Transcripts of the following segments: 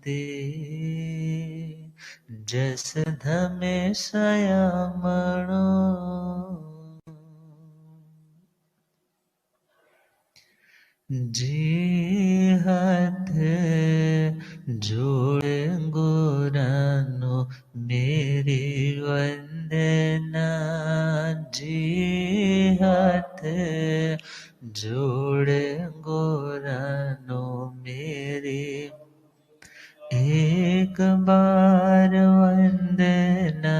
दे, जस धमे सयामणो। जी हाथ जोड़े गोरानो मेरी वंदना, जी हाथ जोड़े गोरानो मेरी एक बार वंदना,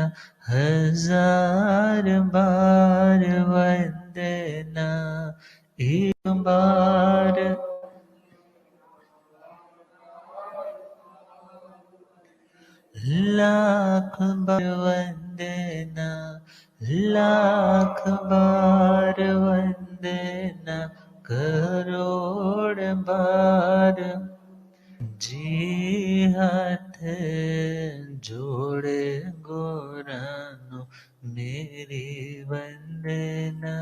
हजार बार वंदना, एक बार लाख बार वंदना, लाख बार वंदना, करोड़ बार। जी हाथ जोड़े गोरानो मेरी वंदना,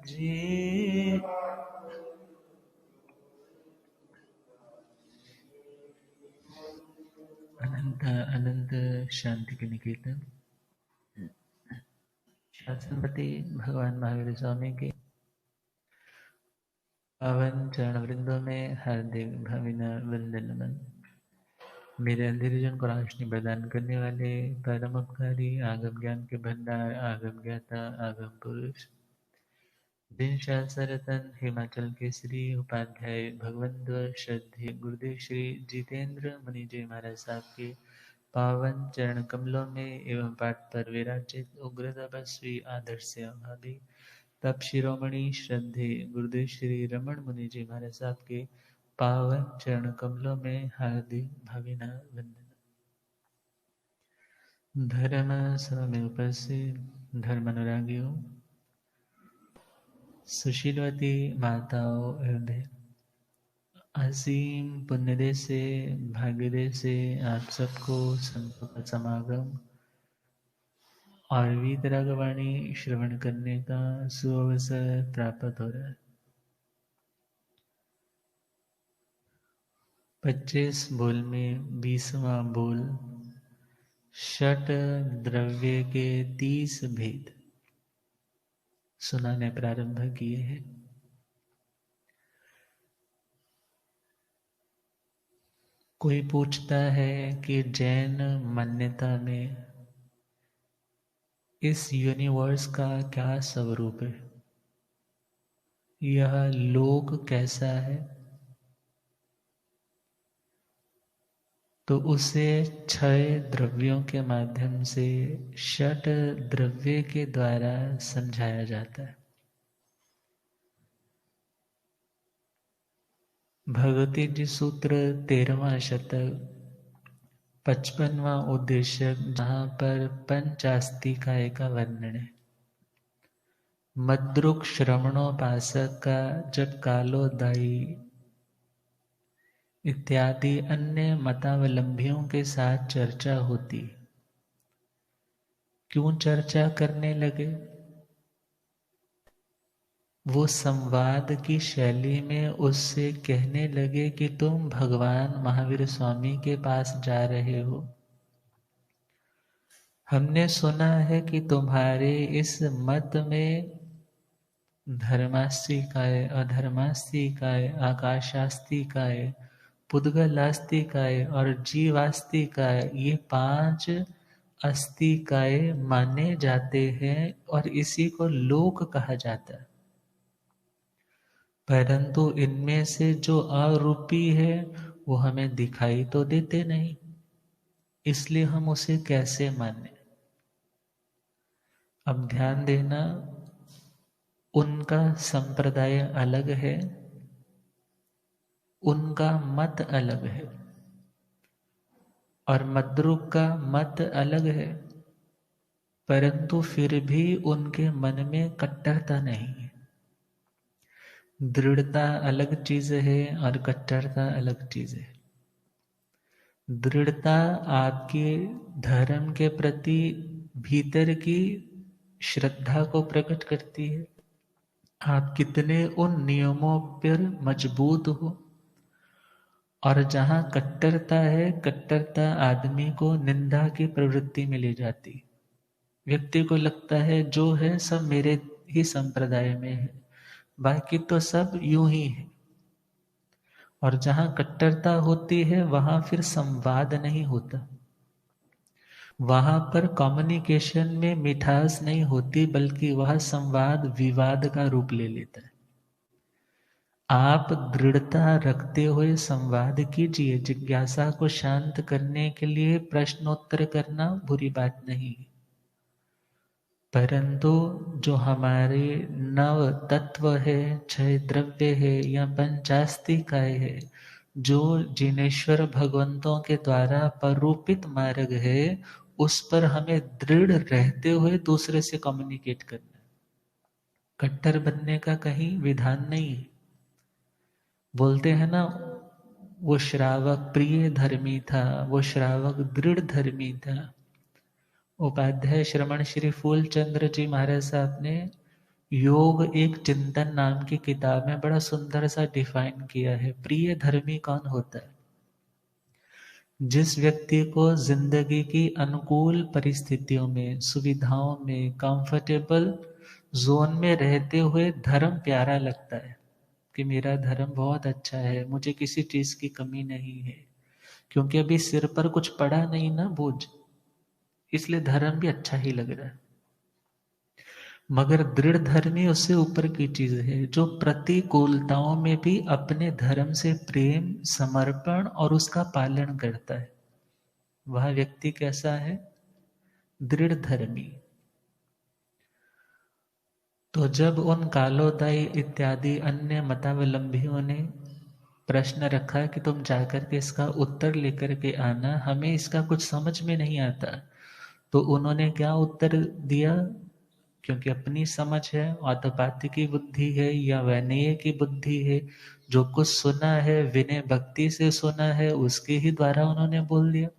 जी। अनंत अनंत शांति के निकेतन शासनपति भगवान महावीर स्वामी के पावन चरण वृंदों में हार्दिक भावनावंदन। मेरे अंधेरजन को रोशनी प्रदान करने वाले परम उपकारी आगम ज्ञान के भंडार, आगम ज्ञाता, आगम पुरुष, दिन शास्त्र रतन हिमाचल केसरी उपाध्याय भगवंत श्रद्धेय गुरुदेव श्री जितेंद्र मुनि जी महाराज साहब के पावन चरण कमलों में एवं पाठ पर विराजित उग्र तपस्वी आदर्श अभावी तप शिरोमणि श्रद्धेय गुरुदेव श्री रमण मुनि जी महाराज साहब के पावन चरण कमलों में हार्दिक भावना वंदन। धर्म सभा में उपस्थित धर्म अनुरागियों, सुशीलवती माताओं एवं असीम पुण्यदे से भाग्यदे से आप सबको संतों का समागम और वीतरागवाणी श्रवण करने का सुअवसर प्राप्त हो रहा है। 25 बोल में 20वां बोल षट द्रव्य के 30 भेद सुनाने प्रारंभ किए हैं। कोई पूछता है कि जैन मान्यता में इस यूनिवर्स का क्या स्वरूप है, यह लोक कैसा है, तो उसे 6 द्रव्यों के माध्यम से षट द्रव्य के द्वारा समझाया जाता है। भगवती जी सूत्र 13वां शतक 55वां उद्देश्य, जहां पर पंचास्तिकाय का वर्णन है। मद्रुक श्रवणोपासक का जब कालोदायी इत्यादि अन्य मतावलंबियों के साथ चर्चा होती, क्यों चर्चा करने लगे? वो संवाद की शैली में उससे कहने लगे कि तुम भगवान महावीर स्वामी के पास जा रहे हो, हमने सुना है कि तुम्हारे इस मत में धर्मास्तिकाय, अधर्मास्तिकाय, आकाशास्तिकाय, पुद्गलास्तिकाय और जीवास्तिकाय, ये 5 अस्तिकाय माने जाते हैं और इसी को लोक कहा जाता है। परंतु इनमें से जो अरूपी है वो हमें दिखाई तो देते नहीं, इसलिए हम उसे कैसे माने? अब ध्यान देना, उनका संप्रदाय अलग है, उनका मत अलग है और मद्रुक का मत अलग है, परंतु फिर भी उनके मन में कट्टरता नहीं है। दृढ़ता अलग चीज है और कट्टरता अलग चीज है। दृढ़ता आपके धर्म के प्रति भीतर की श्रद्धा को प्रकट करती है। आप कितने उन नियमों पर मजबूत हो और जहां कट्टरता है, कट्टरता आदमी को निंदा की प्रवृत्ति में ले जाती। व्यक्ति को लगता है जो है सब मेरे ही संप्रदाय में है, बाकी तो सब यूं ही है। और जहां कट्टरता होती है वहां फिर संवाद नहीं होता, वहां पर कम्युनिकेशन में मिठास नहीं होती, बल्कि वह संवाद विवाद का रूप ले लेता है। आप दृढ़ता रखते हुए संवाद कीजिए। जिज्ञासा को शांत करने के लिए प्रश्नोत्तर करना बुरी बात नहीं है, परंतु जो हमारे नव तत्व है, छह द्रव्य है या पंचास्तिकाय है, जो जिनेश्वर भगवंतों के द्वारा परूपित मार्ग है, उस पर हमें दृढ़ रहते हुए दूसरे से कम्युनिकेट करना है। कट्टर बनने का कहीं विधान नहीं है। बोलते हैं ना, वो श्रावक प्रिय धर्मी था, वो श्रावक दृढ़ धर्मी था। उपाध्याय श्रमण श्री फूलचंद्र जी महाराज साहब ने योग एक चिंतन नाम की किताब में बड़ा सुंदर सा डिफाइन किया है। प्रिय धर्मी कौन होता है? जिस व्यक्ति को जिंदगी की अनुकूल परिस्थितियों में, सुविधाओं में, कंफर्टेबल जोन में रहते हुए धर्म प्यारा लगता है कि मेरा धर्म बहुत अच्छा है, मुझे किसी चीज की कमी नहीं है, क्योंकि अभी सिर पर कुछ पड़ा नहीं ना बोझ, इसलिए धर्म भी अच्छा ही लग रहा है। मगर दृढ़ धर्मी उससे ऊपर की चीज है, जो प्रतिकूलताओं में भी अपने धर्म से प्रेम, समर्पण और उसका पालन करता है। वह व्यक्ति कैसा है? दृढ़ धर्मी। तो जब उन कालोदाई इत्यादि अन्य मतावलंबियों ने प्रश्न रखा कि तुम जाकर के इसका उत्तर लेकर के आना, हमें इसका कुछ समझ में नहीं आता, तो उन्होंने क्या उत्तर दिया? क्योंकि अपनी समझ है, आतपाती की बुद्धि है या वैनेय की बुद्धि है, जो कुछ सुना है विनय भक्ति से सुना है, उसके ही द्वारा उन्होंने बोल दिया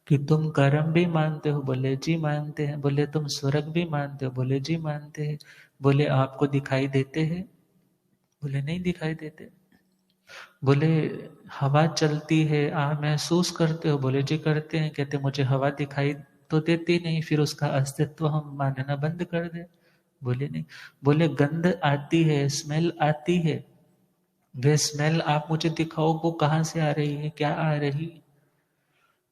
कि तुम कर्म भी मानते हो? बोले जी मानते हैं। बोले तुम स्वर्ग भी मानते हो? बोले जी मानते हैं। बोले आपको दिखाई देते हैं? बोले नहीं दिखाई देते। बोले हवा चलती है, आप महसूस करते हो? बोले जी करते हैं। कहते मुझे हवा दिखाई तो देती नहीं, फिर उसका अस्तित्व हम मानना बंद कर दे? बोले नहीं। बोले गंध आती है, स्मेल आती है, वे स्मेल आप मुझे दिखाओ, वो कहाँ से आ रही है, क्या आ रही?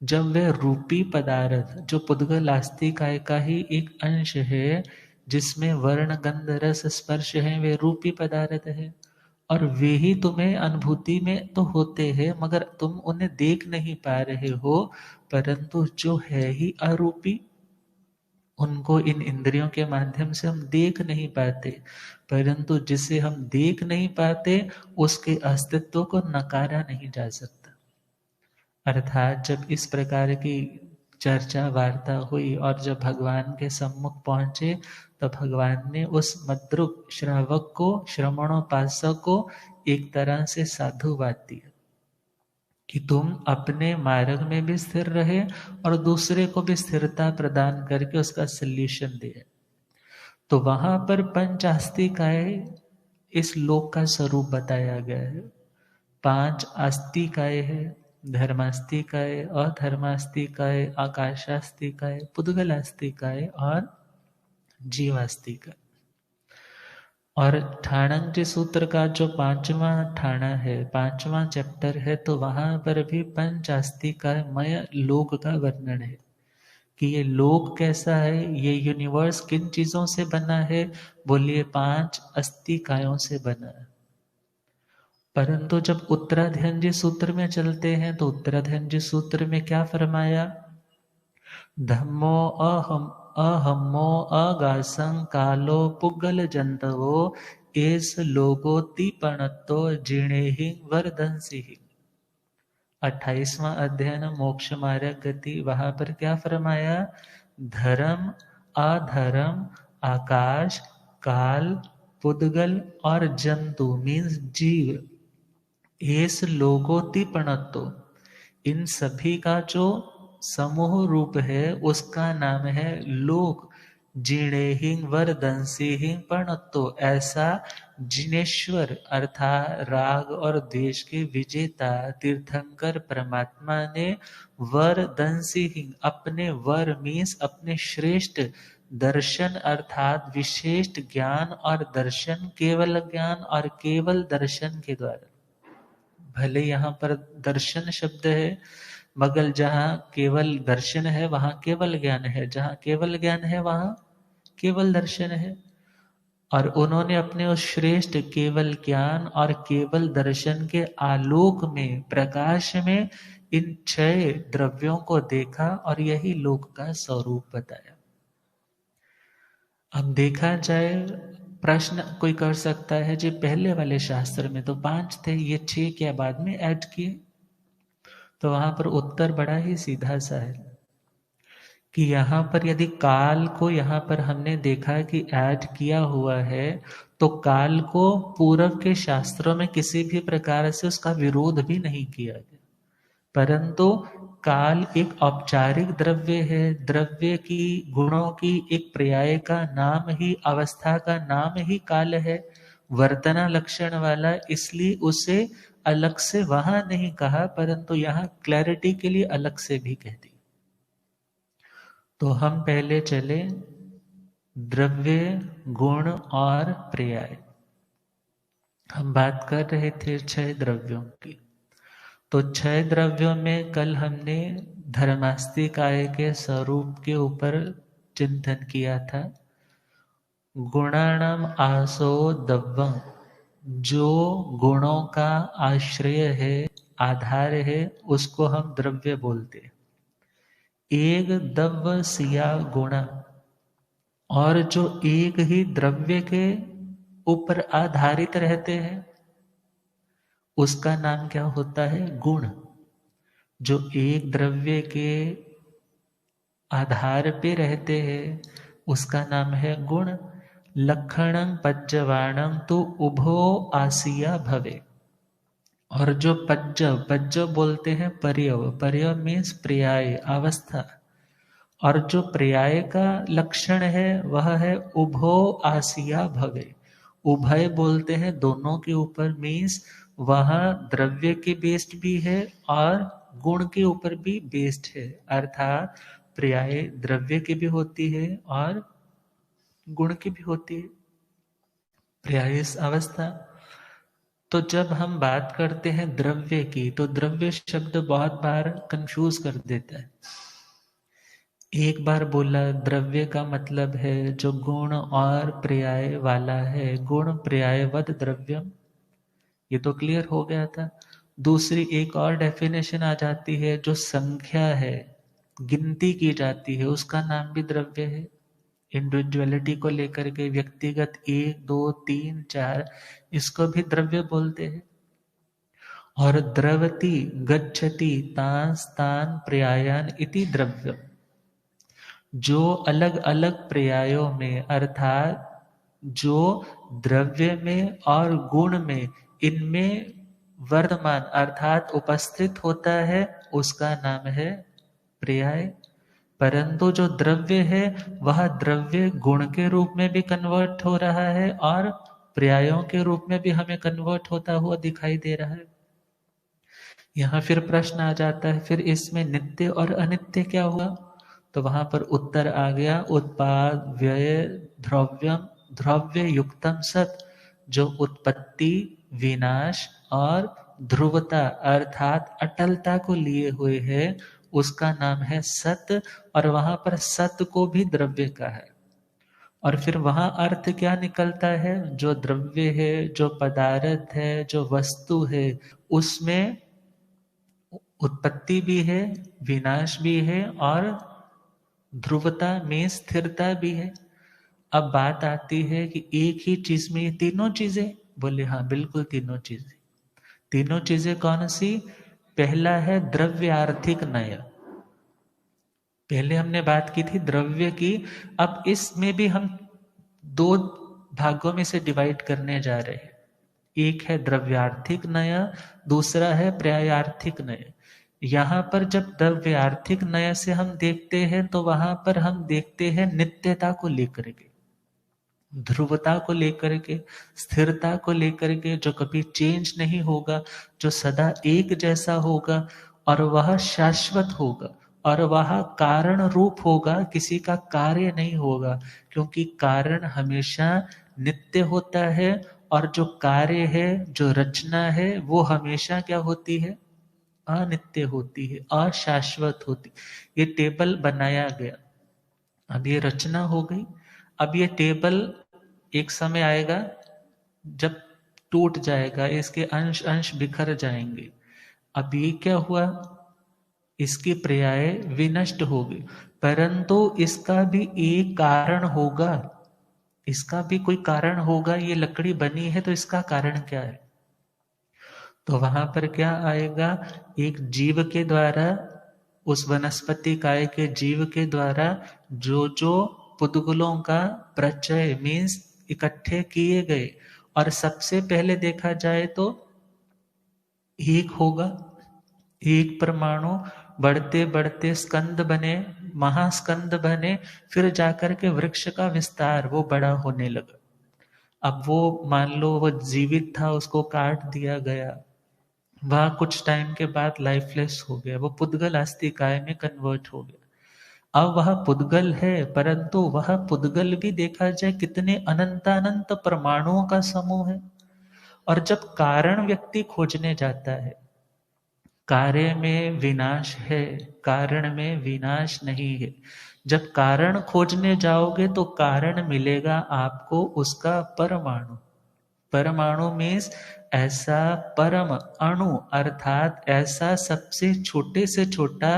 जब वह रूपी पदार्थ जो पुद्गल आस्तिकाय का ही एक अंश है, जिसमें वर्ण गंध रस स्पर्श है, वे रूपी पदार्थ है, और वे ही तुम्हें अनुभूति में तो होते हैं, मगर तुम उन्हें देख नहीं पा रहे हो। परंतु जो है ही अरूपी, उनको इन इंद्रियों के माध्यम से हम देख नहीं पाते, परंतु जिसे हम देख नहीं पाते उसके अस्तित्व को नकारा नहीं जा सकता। अर्थात जब इस प्रकार की चर्चा वार्ता हुई और जब भगवान के सम्मुख पहुंचे, तो भगवान ने उस मद्रुक श्रावक को, श्रवणोपासक को एक तरह से साधुवाद दिया कि तुम अपने मार्ग में भी स्थिर रहे और दूसरे को भी स्थिरता प्रदान करके उसका सल्यूशन दिए। तो वहां पर पंच आस्तिकाय इस लोक का स्वरूप बताया गया है। 5 आस्तिकाय है, धर्मास्तिकाय, अधर्मास्तिकाय, आकाशास्तिकाय, पुद्गलास्तिकाय और जीवास्तिकाय। और ठाणंग सूत्र का जो 5वां ठाणा है, 5वां चैप्टर है, तो वहां पर भी पंचास्तिकामय लोक का वर्णन है कि ये लोक कैसा है, ये यूनिवर्स किन चीजों से बना है। बोलिए 5 अस्तिकायों से बना है। परंतु जब उत्तराध्ययन सूत्र में चलते हैं तो उत्तराध्ययन सूत्र में क्या फरमाया? धम्मो अहम्मो अगासं कालो पुग्गल जंतवो एस लोगोतीपणत्तो जिणेहि वर्धंसी। 28वां अध्ययन मोक्ष मार्ग गति, वहां पर क्या फरमाया? धर्म, अधर्म, आकाश, काल, पुद्गल और जंतु मीन्स जीव, एस लोगोतीपणत्तो, इन सभी का जो समूह रूप है उसका नाम है लोक। जिणे हिंग वरदंसी हिंग प्रणतो, ऐसा जिनेश्वर अर्थात राग और द्वेष के विजेता तीर्थंकर परमात्मा ने वर दंसी हिंग, अपने वर मीन्स अपने श्रेष्ठ दर्शन अर्थात विशेष ज्ञान और दर्शन, केवल ज्ञान और केवल दर्शन के द्वारा। भले यहाँ पर दर्शन शब्द है, मगर जहाँ केवल दर्शन है वहाँ केवल ज्ञान है, जहाँ केवल ज्ञान है वहाँ केवल दर्शन है। और उन्होंने अपने उस श्रेष्ठ केवल ज्ञान और केवल दर्शन के आलोक में, प्रकाश में इन 6 द्रव्यों को देखा और यही लोक का स्वरूप बताया। अब देखा जाए, प्रश्न कोई कर सकता है जी पहले वाले शास्त्र में तो 5 थे, ये 6 क्या बाद में ऐड किए? तो वहां पर उत्तर बड़ा ही सीधा सा है कि यहाँ पर यदि काल को यहाँ पर हमने देखा कि ऐड किया हुआ है, तो काल को पूर्व के शास्त्रों में किसी भी प्रकार से उसका विरोध भी नहीं किया गया, परंतु काल एक औपचारिक द्रव्य है। द्रव्य की गुणों की एक पर्याय का नाम ही, अवस्था का नाम ही काल है, वर्तना लक्षण वाला, इसलिए उसे अलग से वहां नहीं कहा, परंतु यहाँ क्लैरिटी के लिए अलग से भी कह दी। तो हम पहले चले द्रव्य, गुण और पर्याय। हम बात कर रहे थे 6 द्रव्यों की। तो 6 द्रव्यों में कल हमने धर्मास्तिकाय के स्वरूप के ऊपर चिंतन किया था। गुणाणाम आसो दव्वं, जो गुणों का आश्रय है, आधार है, उसको हम द्रव्य बोलते। एक दव्य सिया गुणा, और जो एक ही द्रव्य के ऊपर आधारित रहते हैं उसका नाम क्या होता है? गुण। जो एक द्रव्य के आधार पे रहते हैं उसका नाम है गुण। लक्षणं पज्जवाणं तो उभो आसिया भवे, और जो पज्ज बोलते हैं पर्यव, पर्यव मीन्स पर्याय, अवस्था, और जो पर्याय का लक्षण है वह है उभो आसिया भवे। उभय बोलते हैं दोनों के ऊपर, मीन्स वह द्रव्य के बेस्ड भी है और गुण के ऊपर भी बेस्ड है, अर्थात पर्याय द्रव्य की भी होती है और गुण की भी होती है, पर्याय अवस्था। तो जब हम बात करते हैं द्रव्य की, तो द्रव्य शब्द बहुत बार कंफ्यूज कर देता है। एक बार बोला द्रव्य का मतलब है जो गुण और पर्याय वाला है, गुण पर्यायवद द्रव्यम, ये तो क्लियर हो गया था। दूसरी एक और डेफिनेशन आ जाती है, जो संख्या है, गिनती की जाती है, उसका नाम भी द्रव्य है। इंडिविजुअलिटी को लेकर के व्यक्तिगत 1 2 3 4, इसको भी द्रव्य बोलते हैं। और द्रवति गच्छति तान स्थान पर्यायान इति द्रव्य, जो अलग अलग पर्यायों में, अर्थात जो द्रव्य में और गुण में, इनमें वर्तमान अर्थात उपस्थित होता है उसका नाम है पर्याय। परंतु जो द्रव्य है वह द्रव्य गुण के रूप में भी कन्वर्ट हो रहा है और पर्यायों के रूप में भी हमें कन्वर्ट होता हुआ दिखाई दे रहा है। यहाँ फिर प्रश्न आ जाता है, फिर इसमें नित्य और अनित्य क्या हुआ? तो वहां पर उत्तर आ गया, उत्पाद व्यय द्रव्यम, द्रव्य युक्तम सत, जो उत्पत्ति, विनाश और ध्रुवता अर्थात अटलता को लिए हुए है, उसका नाम है सत। और वहां पर सत को भी द्रव्य का है। और फिर वहां अर्थ क्या निकलता है? जो द्रव्य है, जो पदार्थ है, जो वस्तु है, उसमें उत्पत्ति भी है, विनाश भी है और ध्रुवता में स्थिरता भी है। अब बात आती है कि एक ही चीज में ये तीनों चीजें, बोले हाँ बिल्कुल तीनों चीजें। तीनों चीजें कौन सी? पहला है द्रव्यार्थिक नय, पहले हमने बात की थी द्रव्य की, अब इसमें भी हम 2 भागों में से डिवाइड करने जा रहे हैं। एक है द्रव्यार्थिक नय, दूसरा है पर्यायार्थिक नय। यहाँ पर जब द्रव्य आर्थिक नय से हम देखते हैं तो वहां पर हम देखते हैं नित्यता को लेकर के, ध्रुवता को लेकर के, स्थिरता को लेकर के, जो कभी चेंज नहीं होगा, जो सदा एक जैसा होगा, और वह शाश्वत होगा, और वह कारण रूप होगा, किसी का कार्य नहीं होगा, क्योंकि कारण हमेशा नित्य होता है, और जो कार्य है, जो रचना है, वो हमेशा क्या होती है? अनित्य होती है, अशाश्वत होती। ये टेबल बनाया गया, अब ये रचना हो गई, अब ये टेबल एक समय आएगा जब टूट जाएगा, इसके अंश अंश बिखर जाएंगे। अब ये क्या हुआ? इसकी पर्याय विनष्ट हो गई, परंतु इसका भी एक कारण होगा, इसका भी कोई कारण होगा। ये लकड़ी बनी है तो इसका कारण क्या है? तो वहां पर क्या आएगा? एक जीव के द्वारा, उस वनस्पति काय के जीव के द्वारा जो जो पुद्गलों का प्रचय मीन्स इकट्ठे किए गए, और सबसे पहले देखा जाए तो एक होगा, एक परमाणु बढ़ते बढ़ते स्कंद बने, महास्कंद बने, फिर जाकर के वृक्ष का विस्तार, वो बड़ा होने लगा। अब वो मान लो वो जीवित था, उसको काट दिया गया, वह कुछ टाइम के बाद लाइफलेस हो गया, वो पुद्गल अस्थिकाय में कन्वर्ट हो गया। अब वह पुद्गल है, परंतु वह पुद्गल भी देखा जाए कितने अनंतानंत परमाणुओं का समूह है। और जब कारण व्यक्ति खोजने जाता है, कार्य में विनाश है, कारण में विनाश नहीं है। जब कारण खोजने जाओगे तो कारण मिलेगा आपको उसका परमाणु। परमाणु मीन्स ऐसा परम अणु, अर्थात ऐसा सबसे छोटे से छोटा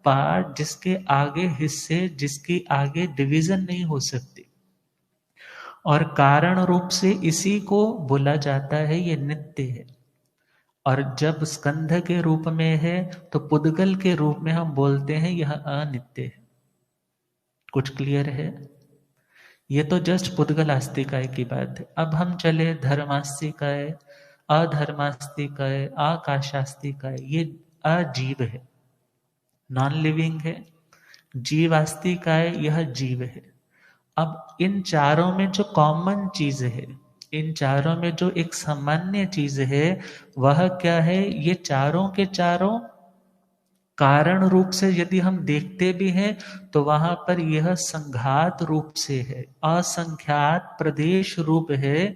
पार्ट जिसके आगे हिस्से, जिसकी आगे डिवीजन नहीं हो सकती, और कारण रूप से इसी को बोला जाता है ये नित्य है। और जब स्कंध के रूप में है तो पुद्गल के रूप में हम बोलते हैं यह अनित्य है। कुछ क्लियर है? ये तो जस्ट पुद्गल आस्तिकाय की बात है। अब हम चले धर्मास्तिकाय, अधर्मास्तिकाय, आकाशास्तिकाय। ये अजीव है, नॉन लिविंग है। जीवास्तिकाय, यह जीव है। अब इन चारों में जो कॉमन चीज है, इन चारों में जो एक सामान्य चीज है, वह क्या है? ये चारों के चारों कारण रूप से यदि हम देखते भी हैं तो वहां पर यह संघात रूप से है, असंख्यात प्रदेश रूप है।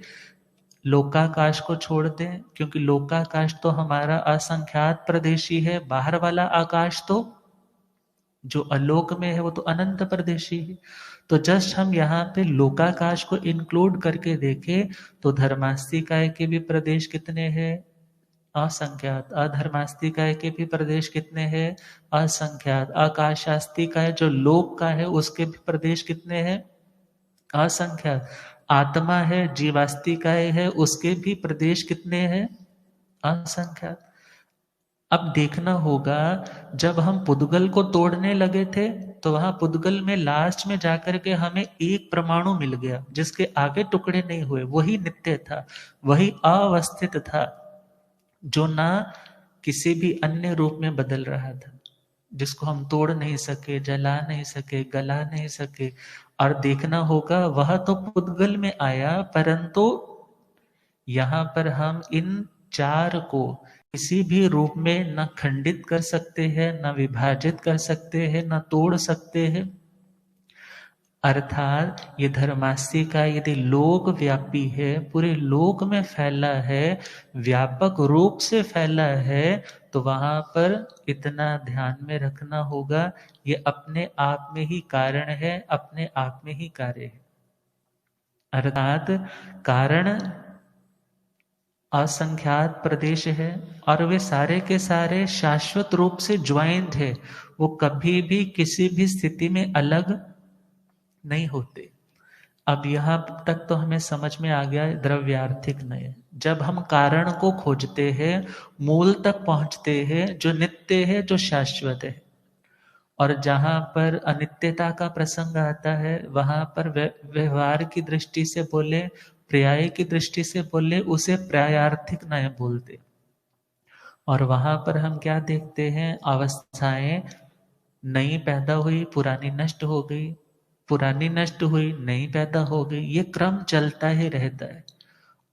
लोकाकाश को छोड़ दें, क्योंकि लोकाकाश तो हमारा असंख्यात प्रदेशी है, बाहर वाला आकाश तो जो अलोक में है वो तो अनंत प्रदेशी है। तो जस्ट हम यहाँ पे लोकाकाश को इंक्लूड करके देखें तो धर्मास्तिकाय के भी प्रदेश कितने हैं? असंख्यात। अधर्मास्तिकाय के भी प्रदेश कितने हैं? असंख्यात। आकाशास्तिकाय जो लोक का है उसके भी प्रदेश कितने हैं? असंख्यात। आत्मा है, जीवास्तिकाय है, उसके भी प्रदेश कितने हैं? असंख्यात। अब देखना होगा, जब हम पुद्गल को तोड़ने लगे थे तो वहां पुद्गल में लास्ट में जाकर के हमें एक परमाणु मिल गया जिसके आगे टुकड़े नहीं हुए, वही नित्य था, वही अवस्थित था, जो ना किसी भी अन्य रूप में बदल रहा था, जिसको हम तोड़ नहीं सके, जला नहीं सके, गला नहीं सके। और देखना होगा वह तो पुद्गल में आया, परंतु यहाँ पर हम इन चार को किसी भी रूप में न खंडित कर सकते हैं, न विभाजित कर सकते हैं, न तोड़ सकते हैं। अर्थात ये धर्मास्तिका यदि लोक व्यापी है, पूरे लोक में फैला है, व्यापक रूप से फैला है, तो वहां पर इतना ध्यान में रखना होगा, ये अपने आप में ही कारण है, अपने आप में ही कार्य है। अर्थात कारण असंख्यात प्रदेश है और वे सारे के सारे शाश्वत रूप से ज्वाइंट है, वो कभी भी किसी भी स्थिति में अलग नहीं होते। अब यहाँ तक तो हमें समझ में आ गया द्रव्यार्थिक नय। जब हम कारण को खोजते हैं, मूल तक पहुंचते हैं, जो नित्य है, जो शाश्वत है, और जहां पर अनित्यता का प्रसंग आता है वहां पर व्यवहार की दृष्टि से बोले, पर्याय की दृष्टि से बोले, उसे पर्यायार्थिक नय बोलते। और वहां पर हम क्या देखते हैं, अवस्थाएं नई पैदा हुई, पुरानी नष्ट हो गई, पुरानी नष्ट हुई, नई पैदा हो गई, ये क्रम चलता ही रहता है।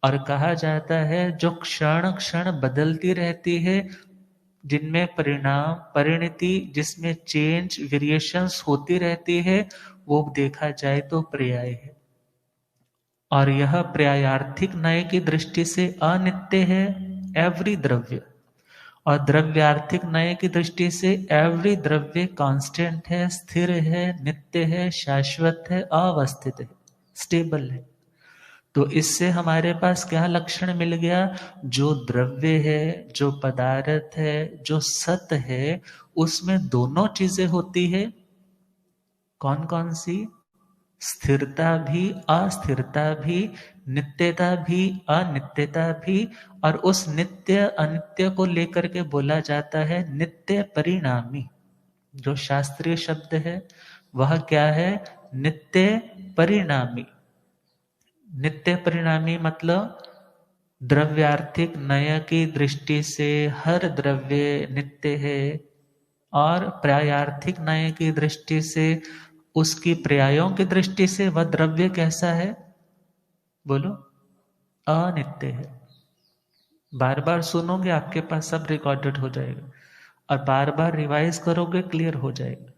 और कहा जाता है जो क्षण क्षण बदलती रहती है, जिनमें परिणाम परिणति, जिसमें चेंज वेरिएशंस होती रहती है, वो देखा जाए तो पर्याय है। और यह पर्यायार्थिक न्याय की दृष्टि से अनित्य है एवरी द्रव्य, और द्रव्यार्थिक न्याय की दृष्टि से एवरी द्रव्य कांस्टेंट है, स्थिर है, नित्य है, शाश्वत है, अवस्थित है, स्टेबल है। तो इससे हमारे पास क्या लक्षण मिल गया, जो द्रव्य है, जो पदार्थ है, जो सत है, उसमें दोनों चीजें होती है। कौन कौन सी? स्थिरता भी, अस्थिरता भी, नित्यता भी, अनित्यता भी। और उस नित्य अनित्य को लेकर के बोला जाता है नित्य परिणामी। जो शास्त्रीय शब्द है वह क्या है? नित्य परिणामी। नित्य परिणामी मतलब द्रव्यार्थिक नय की दृष्टि से हर द्रव्य नित्य है, और पर्यायार्थिक नय की दृष्टि से, उसकी पर्यायों की दृष्टि से वह द्रव्य कैसा है? बोलो। अनित्य है। बार बार सुनोगे आपके पास सब रिकॉर्डेड हो जाएगा, और बार बार रिवाइज करोगे क्लियर हो जाएगा।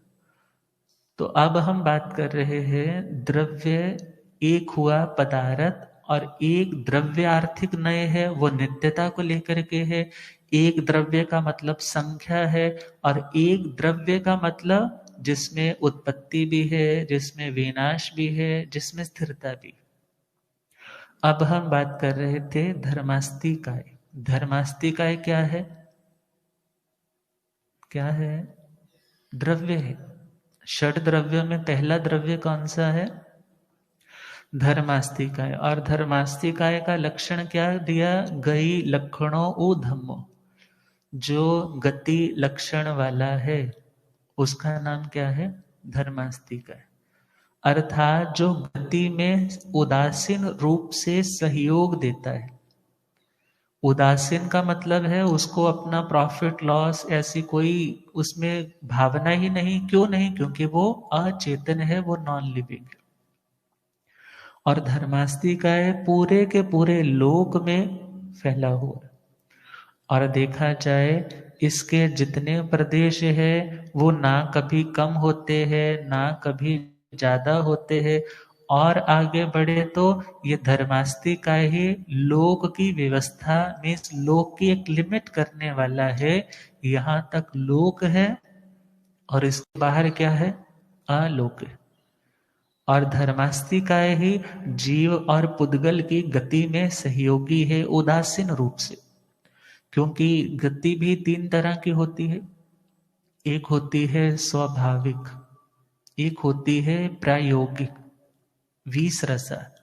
तो अब हम बात कर रहे हैं द्रव्य एक हुआ पदार्थ, और एक द्रव्य आर्थिक नय है, वो नित्यता को लेकर के है। एक द्रव्य का मतलब संख्या है, और एक द्रव्य का मतलब जिसमें उत्पत्ति भी है, जिसमें विनाश भी है, जिसमें स्थिरता भी। अब हम बात कर रहे थे धर्मास्तिकाय। धर्मास्तिकाय क्या है? क्या है? द्रव्य है। षड द्रव्यों में पहला द्रव्य कौन सा है? धर्मास्तिकाय। और धर्मास्तिकाय का लक्षण क्या दिया? गई लक्षणों उ धम्मो। जो गति लक्षण वाला है उसका नाम क्या है? धर्मास्तिकाय। अर्थात जो गति में उदासीन रूप से सहयोग देता है। उदासीन का मतलब है उसको अपना प्रॉफिट लॉस ऐसी कोई उसमें भावना ही नहीं। क्यों नहीं? क्योंकि वो अचेतन है, वो नॉन लिविंग है। और धर्मास्तिकाय पूरे के पूरे लोक में फैला हुआ है। और देखा जाए इसके जितने प्रदेश है वो ना कभी कम होते हैं ना कभी ज्यादा होते हैं। और आगे बढ़े तो ये धर्मास्तिकाय ही लोक की व्यवस्था में लोक की एक लिमिट करने वाला है। यहाँ तक लोक है और इसके बाहर क्या है? अलोक है। और धर्मास्तिकाय ही जीव और पुद्गल की गति में सहयोगी है उदासीन रूप से। क्योंकि गति भी तीन तरह की होती है। एक होती है स्वाभाविक, एक होती है प्रायोगिक, विस रसा।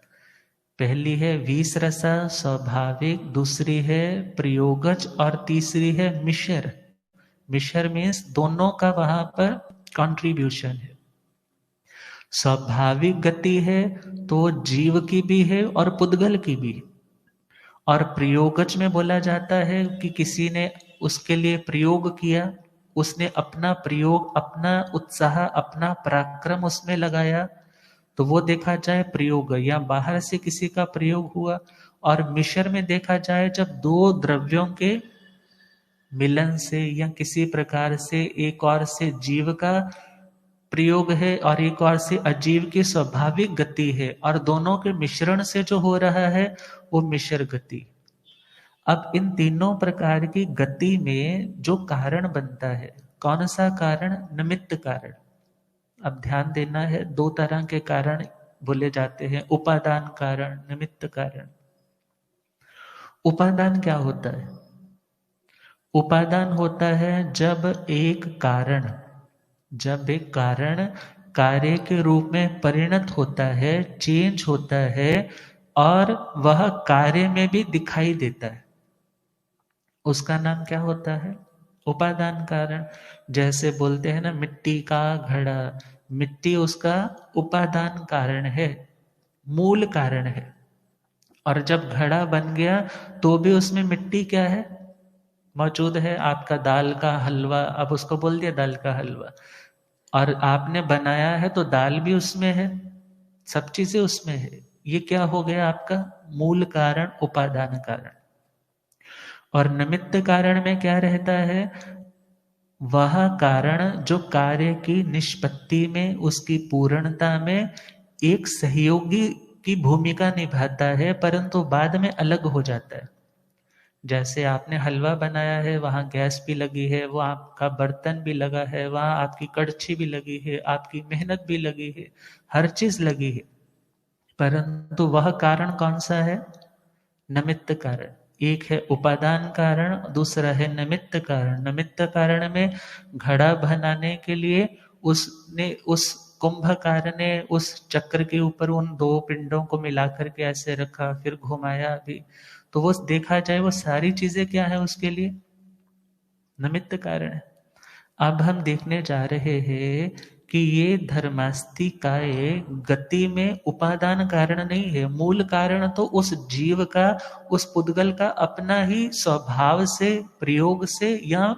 पहली है विस रसा स्वाभाविक, दूसरी है प्रयोगज, और तीसरी है मिश्र। मिश्र मीन्स दोनों का वहां पर कंट्रीब्यूशन है। स्वाभाविक गति है तो जीव की भी है और पुद्गल की भी। और प्रयोगज में बोला जाता है कि किसी ने उसके लिए प्रयोग किया, उसने अपना प्रयोग, अपना उत्साह, अपना पराक्रम उसमें लगाया, तो वो देखा जाए प्रयोग, या बाहर से किसी का प्रयोग हुआ। और मिश्र में देखा जाए जब दो द्रव्यों के मिलन से या किसी प्रकार से एक और से जीव का प्रयोग है और एक और से अजीव की स्वाभाविक गति है, और दोनों के मिश्रण से जो हो रहा है वो मिश्र गति। अब इन तीनों प्रकार की गति में जो कारण बनता है, कौन सा कारण? निमित्त कारण। अब ध्यान देना है, दो तरह के कारण बोले जाते हैं, उपादान कारण, निमित्त कारण। उपादान क्या होता है? उपादान होता है जब एक कारण कार्य के रूप में परिणत होता है, चेंज होता है, और वह कार्य में भी दिखाई देता है, उसका नाम क्या होता है? उपादान कारण। जैसे बोलते हैं ना मिट्टी का घड़ा, मिट्टी उसका उपादान कारण है, मूल कारण है। और जब घड़ा बन गया तो भी उसमें मिट्टी क्या है? मौजूद है। आपका दाल का हलवा, अब उसको बोल दिया दाल का हलवा, और आपने बनाया है तो दाल भी उसमें है, सब चीजें उसमें है। ये क्या हो गया आपका मूल कारण, उपादान कारण। और निमित्त कारण में क्या रहता है, वह कारण जो कार्य की निष्पत्ति में, उसकी पूर्णता में एक सहयोगी की भूमिका निभाता है, परंतु बाद में अलग हो जाता है। जैसे आपने हलवा बनाया है, वहां गैस भी लगी है, वो आपका बर्तन भी लगा है, वहां आपकी कड़छी भी लगी है, आपकी मेहनत भी लगी है, हर चीज लगी है, परंतु वह कारण कौन सा है, निमित्त कारण। एक है उपादान कारण, दूसरा है निमित्त कारण। निमित्त कारण में घड़ा बनाने के लिए उसने, उस कुंभकार ने उस चक्र के ऊपर उन दो पिंडों को मिलाकर के ऐसे रखा, फिर घुमाया भी, तो वो देखा जाए वो सारी चीजें क्या है उसके लिए, निमित्त कारण है। अब हम देखने जा रहे हैं कि ये धर्मास्तिकाय गति में उपादान कारण नहीं है, मूल कारण तो उस जीव का, उस पुद्गल का अपना ही स्वभाव से, प्रयोग से या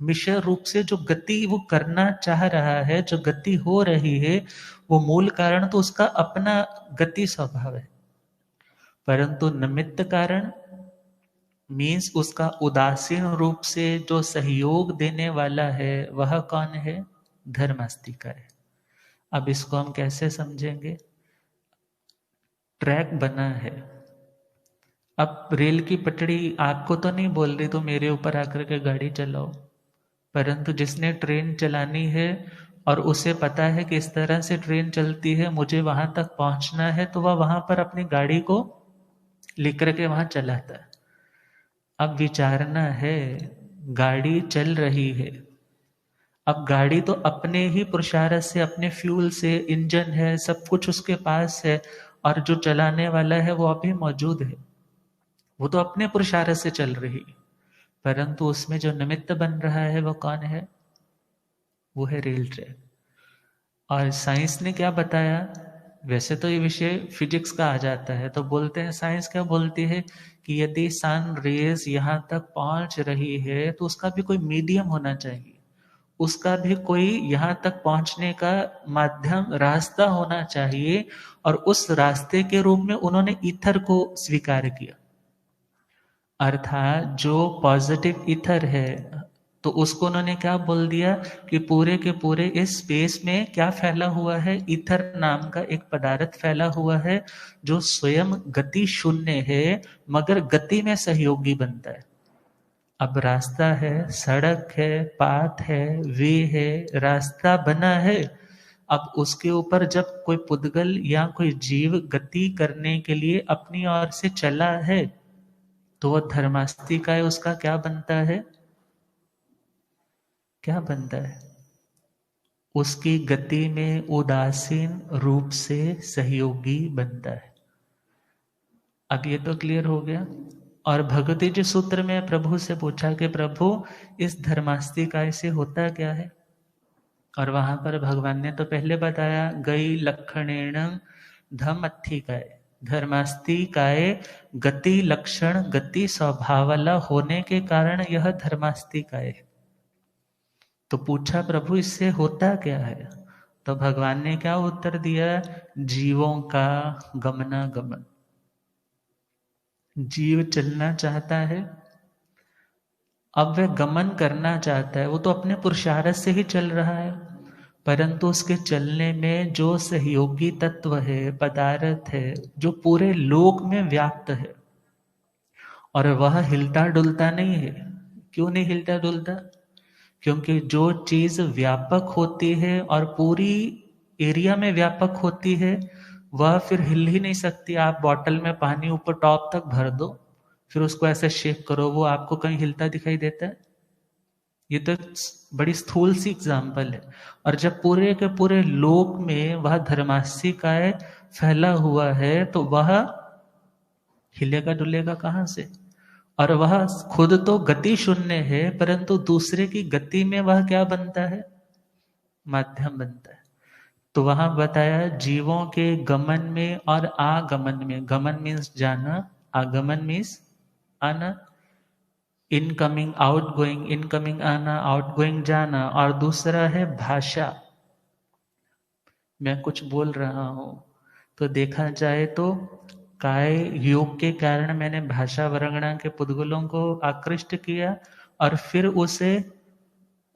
मिश्र रूप से जो गति वो करना चाह रहा है, जो गति हो रही है, वो मूल कारण तो उसका अपना गति स्वभाव है। परंतु निमित्त कारण मीन्स उसका उदासीन रूप से जो सहयोग देने वाला है, वह कौन है, धर्मास्तिका है। अब इसको हम कैसे समझेंगे, ट्रैक बना है, अब रेल की पटड़ी आपको तो नहीं बोल रही तो मेरे ऊपर आकर के गाड़ी चलाओ, परंतु जिसने ट्रेन चलानी है और उसे पता है कि इस तरह से ट्रेन चलती है, मुझे वहां तक पहुंचना है, तो वह वहां पर अपनी गाड़ी को लेकर के वहां चलाता है। अब विचारना है, गाड़ी चल रही है, अब गाड़ी तो अपने ही पुरुषार्थ से, अपने फ्यूल से, इंजन है, सब कुछ उसके पास है, और जो चलाने वाला है वो अभी मौजूद है, वो तो अपने पुरुषार्थ से चल रही, परंतु उसमें जो निमित्त बन रहा है वो कौन है, वो है रेल ट्रैक। और साइंस ने क्या बताया, वैसे तो ये विषय फिजिक्स का आ जाता है, तो बोलते हैं, साइंस क्या बोलती है कि यदि सन रेज यहाँ तक पहुंच रही है तो उसका भी कोई मीडियम होना चाहिए, उसका भी कोई यहाँ तक पहुंचने का माध्यम, रास्ता होना चाहिए, और उस रास्ते के रूप में उन्होंने ईथर को स्वीकार किया। अर्थात जो पॉजिटिव ईथर है, तो उसको उन्होंने क्या बोल दिया कि पूरे के पूरे इस स्पेस में क्या फैला हुआ है, ईथर नाम का एक पदार्थ फैला हुआ है, जो स्वयं गति शून्य है मगर गति में सहयोगी बनता है। अब रास्ता है, सड़क है, पाथ है, वे है, रास्ता बना है, अब उसके ऊपर जब कोई पुद्गल या कोई जीव गति करने के लिए अपनी ओर से चला है, तो वह धर्मास्तिकाय उसका क्या बनता है, क्या बनता है, उसकी गति में उदासीन रूप से सहयोगी बनता है। अब ये तो क्लियर हो गया। और भगवती जी सूत्र में प्रभु से पूछा कि प्रभु इस धर्मास्तिकाय से होता क्या है, और वहां पर भगवान ने तो पहले बताया, गई लक्षणेण धमत्थिकाय, धर्मास्तिकाय गति लक्षण, गति स्वभाव वाला होने के कारण यह धर्मास्तिकाय है। तो पूछा प्रभु इससे होता क्या है, तो भगवान ने क्या उत्तर दिया, जीवों का गमनागमन। जीव चलना चाहता है, अब वह गमन करना चाहता है, वो तो अपने पुरुषार्थ से ही चल रहा है, परंतु उसके चलने में जो सहयोगी तत्व है, पदार्थ है, जो पूरे लोक में व्याप्त है, और वह हिलता डुलता नहीं है। क्यों नहीं हिलता डुलता, क्योंकि जो चीज व्यापक होती है और पूरी एरिया में व्यापक होती है, वह फिर हिल ही नहीं सकती। आप बॉटल में पानी ऊपर टॉप तक भर दो, फिर उसको ऐसे शेक करो, वो आपको कहीं हिलता दिखाई देता है, ये तो बड़ी स्थूल सी एग्जाम्पल है। और जब पूरे के पूरे लोक में वह धर्मास्तिकाय फैला हुआ है, तो वह हिलेगा डुलेगा कहां से, और वह खुद तो गति शून्य है, परंतु दूसरे की गति में वह क्या बनता है, माध्यम बनता है। तो वहां बताया जीवों के गमन में और आगमन में, गमन मीन्स जाना, आगमन मीन्स आना, इनकमिंग आउटगोइंग, इनकमिंग आना, आउटगोइंग जाना। और दूसरा है भाषा। मैं कुछ बोल रहा हूँ तो देखा जाए तो काय योग के कारण मैंने भाषा वरंगणा के पुद्गलों को आकृष्ट किया, और फिर उसे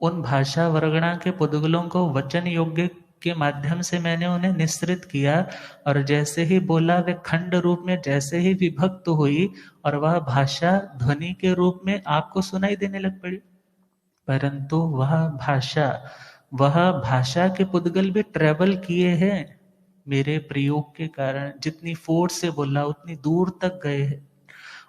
उन भाषा वरगणा के पुद्गलों को वचन योग्य के माध्यम से मैंने उन्हें निःसृत किया। और जैसे ही बोला वे खंड रूप में जैसे ही विभक्त हुई, और वह भाषा ध्वनि के रूप में आपको सुनाई देने लग पड़ी। परंतु वह भाषा के पुद्गल भी ट्रेवल किए हैं मेरे प्रयोग के कारण। जितनी फोर्स से बोला उतनी दूर तक गए हैं।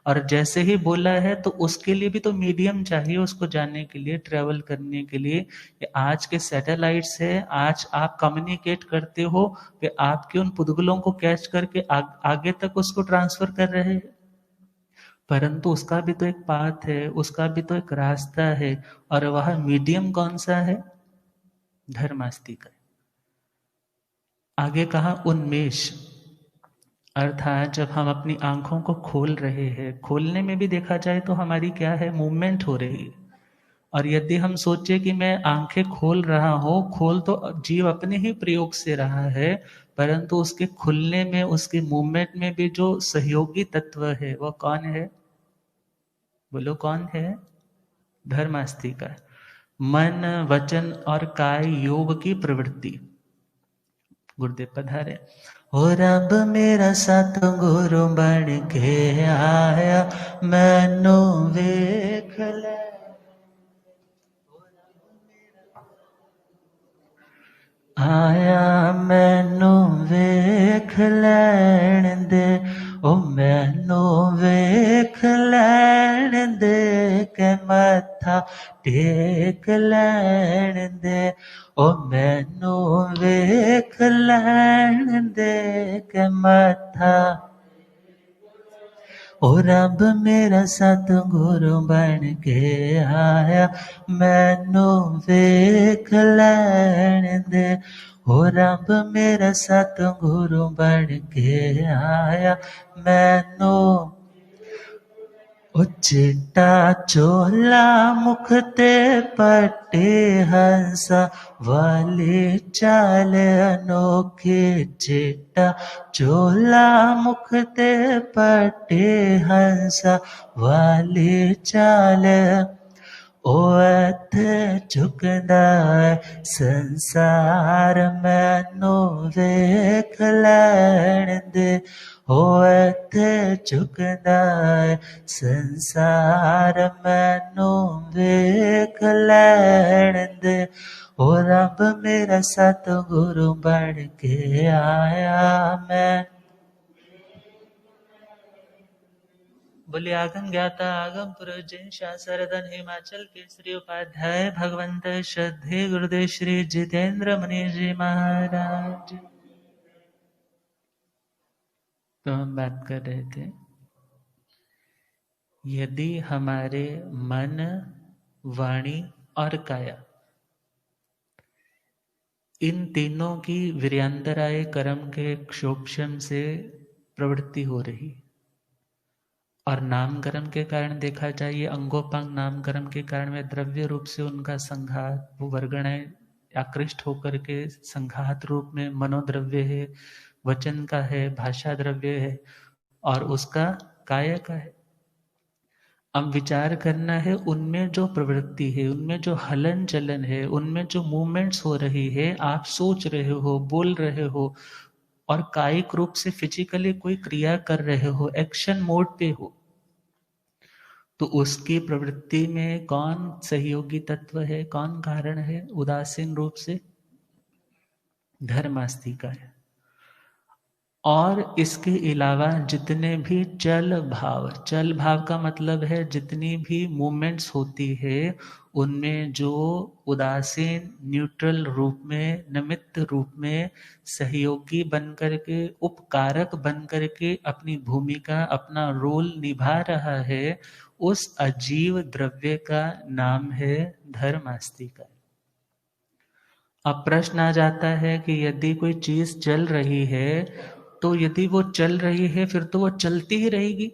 और जैसे ही बोला है तो उसके लिए भी तो मीडियम चाहिए, उसको जाने के लिए, ट्रेवल करने के लिए। ये आज के सैटेलाइट्स है, आज आप कम्युनिकेट करते हो, वे आपके उन पुद्गलों को कैच करके आगे तक उसको ट्रांसफर कर रहे हैं। परंतु उसका भी तो एक पाथ है, उसका भी तो एक रास्ता है। और वह मीडियम कौन सा है? धर्मास्ति का। आगे कहा उन्मेष, अर्थात जब हम अपनी आंखों को खोल रहे हैं, खोलने में भी देखा जाए तो हमारी क्या है, मूवमेंट हो रही है। और यदि हम सोचे कि मैं आंखें खोल रहा हूं, खोल तो जीव अपने ही प्रयोग से रहा है, परंतु उसके खुलने में, उसके मूवमेंट में भी जो सहयोगी तत्व है वह कौन है? बोलो कौन है? धर्मास्ति का। मन, वचन और काय योग की प्रवृत्ति। गुरुदेव पधारे। हो रब मेरा सतगुरु बन के आया, मैनू वेख ले। आया मैनू वेख लैण दे, ओ मैनू वेख लैण दे, के मत्था टेक लैण दे, ओ मैनू वेख लैण दे, के मत्था। ओ रब मेरा सतगुरु बन के आया, मैनू वेख लैण दे। ओ रब मेरा सतगुरु बन के आया, मैनू। ओ चिट्टा चोला मुख ते पट्टे हंसा, वाली चाल अनोखी। चिट्टा चोला मुख ते पट्टे हंसा, वाली चाल। ओ इत्थे झुकदा है संसार, मैनू वेख लैण दे। ओ इत्थे झुकदा है संसार, मैनू वेख लैण दे। ओ रब मेरा सतगुरु बन के आया, मैं। बोले आगम ज्ञाता आगम पुरुष जिन शास्त्रधन हिमाचल केसरी उपाध्याय भगवंत श्रद्धे गुरुदेव श्री जितेंद्र मुनि जी महाराज। तो हम बात कर रहे थे, यदि हमारे मन, वाणी और काया, इन तीनों की वीर्यांतराय कर्म के क्षोभम से प्रवृत्ति हो रही, और नामकर्म के कारण देखा जाए, ये अंगोपांग नामकर्म के कारण वे द्रव्य रूप से उनका संघात, वो वर्गणाएं आकृष्ट होकर के संघात रूप में मनोद्रव्य है, वचन का है, भाषा द्रव्य है, और उसका काय का है। अब विचार करना है, उनमें जो प्रवृत्ति है, उनमें जो हलन चलन है, उनमें जो मूवमेंट्स हो रही है, आप सोच रहे हो, बोल रहे हो, और कायिक रूप से फिजिकली कोई क्रिया कर रहे हो, एक्शन मोड पे हो, तो उसकी प्रवृत्ति में कौन सहयोगी तत्व है, कौन कारण है? उदासीन रूप से धर्मास्ति का है। और इसके अलावा जितने भी चल भाव का मतलब है जितनी भी मूवमेंट्स होती है, उनमें जो उदासीन न्यूट्रल रूप में, निमित्त रूप में, सहयोगी बन करके, उपकारक बन करके अपनी भूमिका, अपना रोल निभा रहा है, उस अजीव द्रव्य का नाम है धर्मास्तिका। अब प्रश्न आ जाता है कि यदि कोई चीज चल रही है, तो यदि वो चल रही है फिर तो वो चलती ही रहेगी,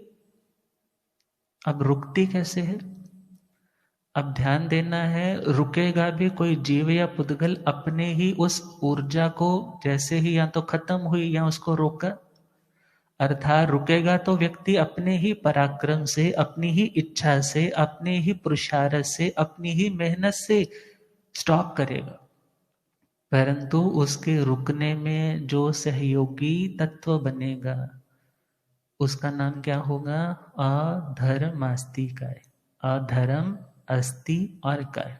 अब रुकती कैसे है? अब ध्यान देना है, रुकेगा भी कोई जीव या पुद्गल अपने ही उस ऊर्जा को, जैसे ही या तो खत्म हुई या उसको रोका, अर्थात रुकेगा तो व्यक्ति अपने ही पराक्रम से, अपनी ही इच्छा से, अपने ही पुरुषार्थ से, अपनी ही मेहनत से स्टॉप करेगा। परंतु उसके रुकने में जो सहयोगी तत्व बनेगा उसका नाम क्या होगा? अधर्मास्तिकाय। अधर्म, अस्थि और काय।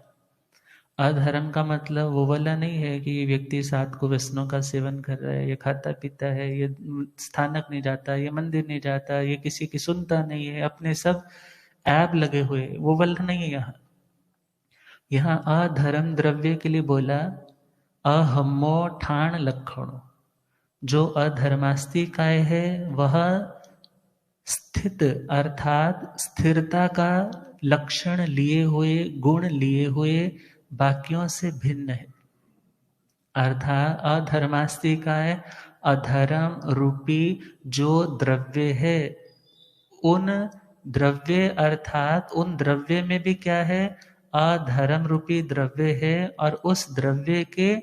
अधर्म का मतलब वो वाला नहीं है कि ये व्यक्ति सात को व्यसनों का सेवन कर रहा है, ये खाता पीता है, ये स्थानक नहीं जाता, ये मंदिर नहीं जाता, ये किसी की सुनता नहीं है, अपने सब ऐब लगे हुए, वो वाला नहीं है यहाँ। यहाँ अधर्म द्रव्य के लिए बोला अहम्मो ठाण लक्षणों। जो अधर्मास्तिकाय है वह स्थित अर्थात स्थिरता का लक्षण लिए हुए, गुण लिए हुए बाकियों से भिन्न है। अर्थात अधर्मास्तिकाय अधर्म रूपी जो द्रव्य है, उन द्रव्य अर्थात उन द्रव्य में भी क्या है? अधर्म रूपी द्रव्य है, और उस द्रव्य के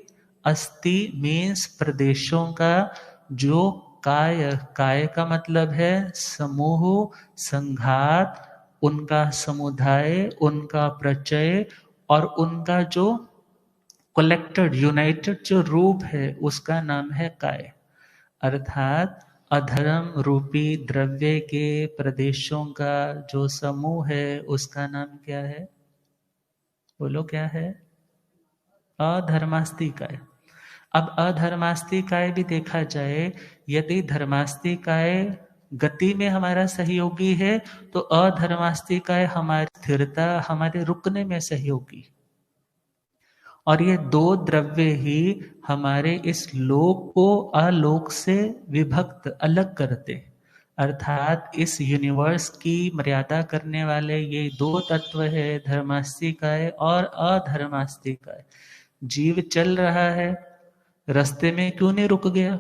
अस्थि मीन्स प्रदेशों का जो काय, काय का मतलब है समूह, संघात, उनका समुदाय, उनका प्रचय और उनका जो कलेक्टेड यूनाइटेड जो रूप है उसका नाम है काय। अर्थात अधर्म रूपी द्रव्य के प्रदेशों का जो समूह है उसका नाम क्या है? बोलो क्या है? अधर्मास्तिकाय। अब अधर्मास्तिकाय भी देखा जाए, यदि धर्मास्तिकाय गति में हमारा सहयोगी है तो अधर्मास्तिकाय हमारी स्थिरता, हमारे रुकने में सहयोगी। और ये दो द्रव्य ही हमारे इस लोक को अलोक से विभक्त अलग करते, अर्थात इस यूनिवर्स की मर्यादा करने वाले ये दो तत्व है, धर्मास्तिकाय और अधर्मास्तिकाय। जीव चल रहा है, रास्ते में क्यों नहीं रुक गया?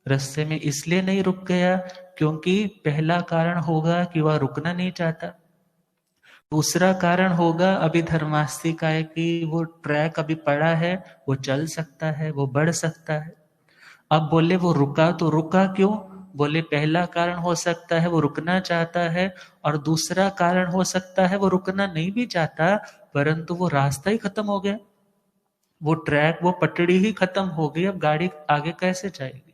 रास्ते में इसलिए नहीं रुक गया क्योंकि पहला कारण होगा कि वह रुकना नहीं चाहता। दूसरा कारण होगा अभी धर्मास्तिकाय की वो ट्रैक अभी पड़ा है, वो चल सकता है, वो बढ़ सकता है। अब बोले वो रुका तो रुका क्यों? बोले पहला कारण हो सकता है वो रुकना चाहता है, और दूसरा कारण हो सकता है वो रुकना नहीं भी चाहता, परंतु वो रास्ता ही खत्म हो गया, वो ट्रैक, वो पटड़ी ही खत्म हो गई, अब गाड़ी आगे कैसे जाएगी?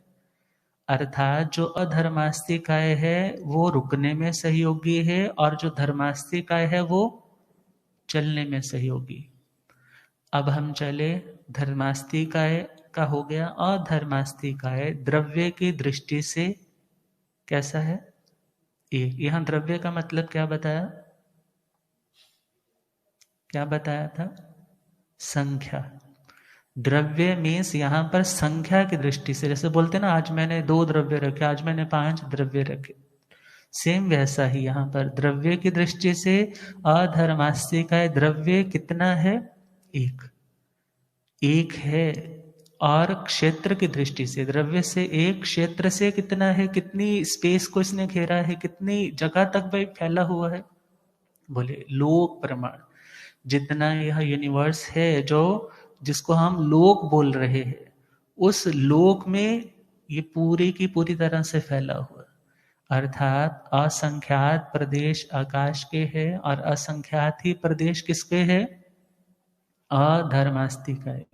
अर्थात जो अधर्मास्तिकाय है वो रुकने में सहयोगी है, और जो धर्मास्तिकाय है वो चलने में सहयोगी। अब हम चले, धर्मास्तिकाय का हो गया। अधर्मास्तिकाय द्रव्य की दृष्टि से कैसा है? एक। यहां द्रव्य का मतलब क्या बताया? क्या बताया था? संख्या। द्रव्य मीन्स यहां पर संख्या की दृष्टि से, जैसे बोलते ना आज मैंने 2 द्रव्य रखे, आज मैंने 5 द्रव्य रखे, सेम वैसा ही यहां पर द्रव्य की दृष्टि से अधर्मास्तिकाय द्रव्य कितना है? एक। एक है। और क्षेत्र की दृष्टि से द्रव्य से एक, क्षेत्र से कितना है? कितनी स्पेस को इसने घेरा है, कितनी जगह तक भाई फैला हुआ है? बोले लोक प्रमाण। जितना यह यूनिवर्स है जो जिसको हम लोक बोल रहे हैं, उस लोक में ये पूरी की पूरी तरह से फैला हुआ, अर्थात असंख्यात प्रदेश आकाश के हैं और असंख्यात ही प्रदेश किसके हैं? अधर्मास्तिकाय।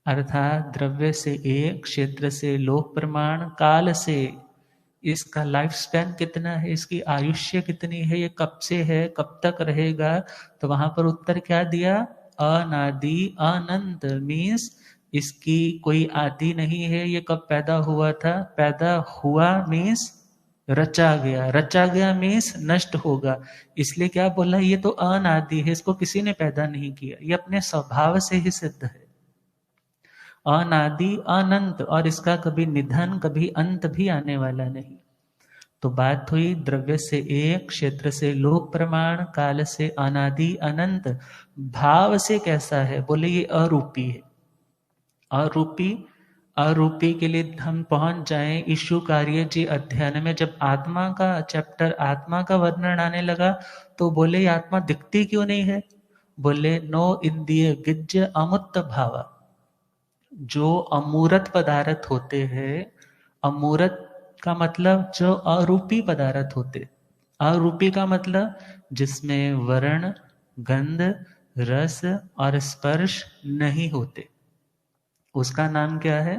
अर्थात द्रव्य से एक, क्षेत्र से लोक प्रमाण, काल से इसका लाइफ स्पैन कितना है, इसकी आयुष्य कितनी है, ये कब से है, कब तक रहेगा? तो वहां पर उत्तर क्या दिया? अनादि अनंत मीन्स इसकी कोई आदि नहीं है, ये कब पैदा हुआ था? पैदा हुआ मीन्स रचा गया, रचा गया मीन्स नष्ट होगा। इसलिए क्या बोला? ये तो अनादि है, इसको किसी ने पैदा नहीं किया, ये अपने स्वभाव से ही सिद्ध है। अनादि अनंत, और इसका कभी निधन कभी अंत भी आने वाला नहीं। तो बात हुई द्रव्य से एक, क्षेत्र से लोक प्रमाण, काल से अनादि अनंत। भाव से कैसा है? बोले ये अरूपी है। अरूपी, अरूपी के लिए हम पहुंच जाएं ईशु कार्य जी अध्ययन में, जब आत्मा का चैप्टर, आत्मा का वर्णन आने लगा तो बोले ये आत्मा दिखती क्यों नहीं है? बोले नो इंद्रिय गिज्य अमुत्त भावा। जो अमूर्त पदार्थ होते हैं, अमूर्त का मतलब जो अरूपी पदार्थ होते, अरूपी का मतलब जिसमें वर्ण, गंध, रस और स्पर्श नहीं होते, उसका नाम क्या है?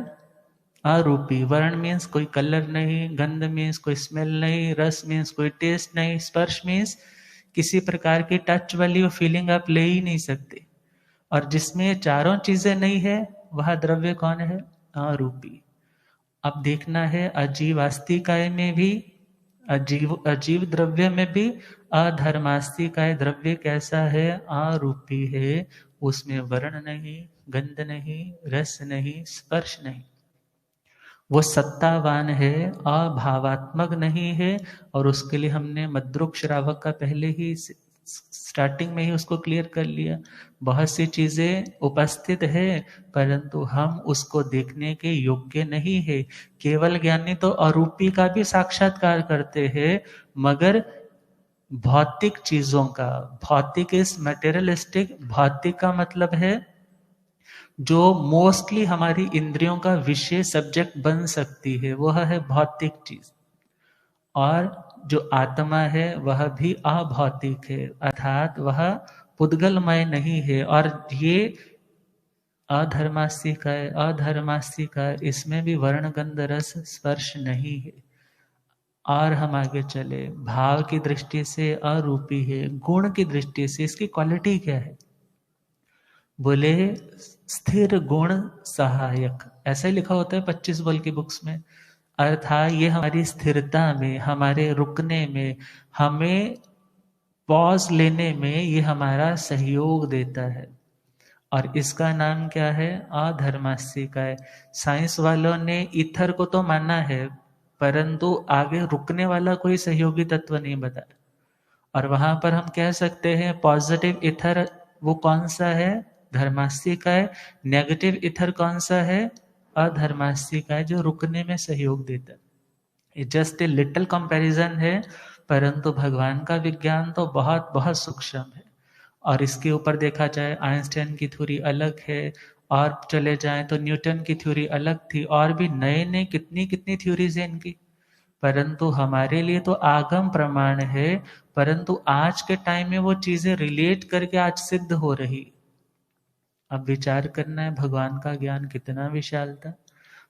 अरूपी। वर्ण मीन्स कोई कलर नहीं, गंध मीन्स कोई स्मेल नहीं, रस मीन्स कोई टेस्ट नहीं, स्पर्श मीन्स किसी प्रकार की टच वाली फीलिंग आप ले ही नहीं सकते। और जिसमें ये चारों चीजें नहीं है, वह द्रव्य कौन है? अरूपी। अब देखना है अजीव आस्तिकाय में भी, अजीव अजीव द्रव्य में भी अधर्मास्तिकाय द्रव्य कैसा है? अरूपी है। उसमें वर्ण नहीं, गंध नहीं, रस नहीं, स्पर्श नहीं, वो सत्तावान है, अभावात्मक नहीं है। और उसके लिए हमने मद्रुक श्रावक का पहले ही स्टार्टिंग में ही उसको क्लियर कर लिया। बहुत सी चीजें उपस्थित है परंतु हम उसको देखने के योग्य नहीं है। केवल ज्ञानी तो अरूपी का भी साक्षात्कार करते हैं, मगर भौतिक चीजों का, भौतिक इज मटेरियलिस्टिक, भौतिक का मतलब है जो मोस्टली हमारी इंद्रियों का विषय सब्जेक्ट बन सकती है, वह है भौतिक चीज। और जो आत्मा है वह भी अभौतिक है, अर्थात वह पुद्गलमय नहीं है। और ये अधर्मास्तिक है, अधर्मास्तिक है, इसमें भी वर्ण गंध रस स्पर्श नहीं है। और हम आगे चले, भाव की दृष्टि से अरूपी है, गुण की दृष्टि से इसकी क्वालिटी क्या है? बोले स्थिर गुण सहायक, ऐसा ही लिखा होता है 25 बल की बुक्स में। अर्थात ये हमारी स्थिरता में, हमारे रुकने में, हमें पॉज लेने में ये हमारा सहयोग देता है। और इसका नाम क्या है? अधर्मास्तिकाय। साइंस वालों ने ईथर को तो माना है परंतु आगे रुकने वाला कोई सहयोगी तत्व नहीं बताया। और वहां पर हम कह सकते हैं पॉजिटिव ईथर वो कौन सा है? धर्मास्तिकाय। नेगेटिव ईथर कौन सा है? अधर्मास्तिकाय, जो रुकने में सहयोग देता है। जस्ट ए लिटिल कंपैरिजन है परंतु भगवान का विज्ञान तो बहुत बहुत सूक्ष्म है। और इसके ऊपर देखा जाए आइंस्टाइन की थ्योरी अलग है, और चले जाएं तो न्यूटन की थ्योरी अलग थी, और भी नए नए कितनी कितनी थ्योरीज है इनकी। परंतु हमारे लिए तो आगम प्रमाण है, परंतु आज के टाइम में वो चीजें रिलेट करके आज सिद्ध हो रही। अब विचार करना है भगवान का ज्ञान कितना विशाल था।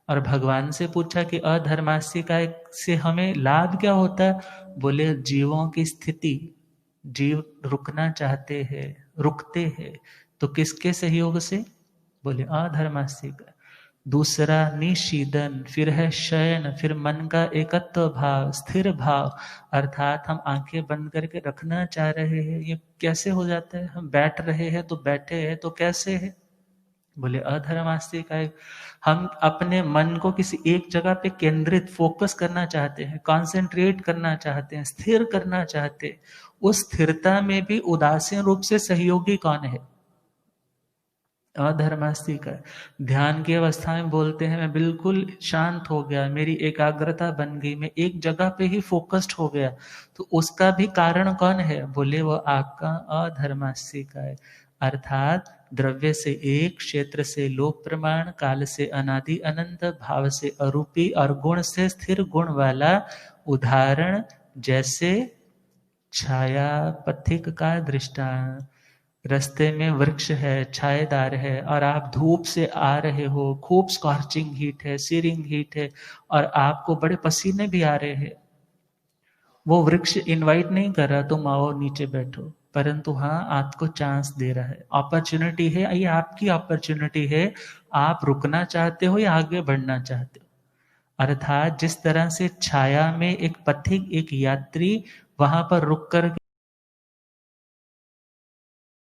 और भगवान से पूछा कि अधर्मास्तिकाय से हमें लाभ क्या होता है? बोले जीवों की स्थिति, जीव रुकना चाहते हैं, रुकते हैं, तो किसके सहयोग से? बोले अधर्मास्तिकाय। दूसरा निशीदन, फिर है शयन, फिर मन का एकत्व भाव, स्थिर भाव। अर्थात हम आंखें बंद करके रखना चाह रहे हैं, ये कैसे हो जाता है? हम बैठ रहे हैं तो बैठे हैं तो कैसे है? बोले अधर्मास्तिकाय। हम अपने मन को किसी एक जगह पे केंद्रित, फोकस करना चाहते हैं, कंसंट्रेट करना चाहते हैं, स्थिर करना चाहते हैं। उस स्थिरता में भी उदासीन रूप से सहयोगी कौन है? अधर्मास्तिकाय। ध्यान की अवस्था में बोलते हैं मैं बिल्कुल शांत हो गया, मेरी एकाग्रता बन गई, मैं एक जगह पे ही फोकस्ड हो गया, तो उसका भी कारण कौन है? बोले वो आपका अधर्मास्तिकाय। अर्थात द्रव्य से एक, क्षेत्र से लोक प्रमाण, काल से अनादि अनंत, भाव से अरूपी और गुण से स्थिर गुण वाला। उदाहरण जैसे छाया पथिक का दृष्टांत। रास्ते में वृक्ष है, छायेदार है, और आप धूप से आ रहे हो, खूब स्कॉर्चिंग हीट है, सीरिंग हीट है, और आपको बड़े पसीने भी आ रहे हैं। वो वृक्ष इनवाइट नहीं कर रहा तुम आओ नीचे बैठो, परंतु हाँ आपको चांस दे रहा है, अपॉर्चुनिटी है, ये आपकी अपॉर्चुनिटी है। आप रुकना चाहते हो या आगे बढ़ना चाहते हो? अर्थात जिस तरह से छाया में एक पथिक, एक यात्री वहां पर रुक कर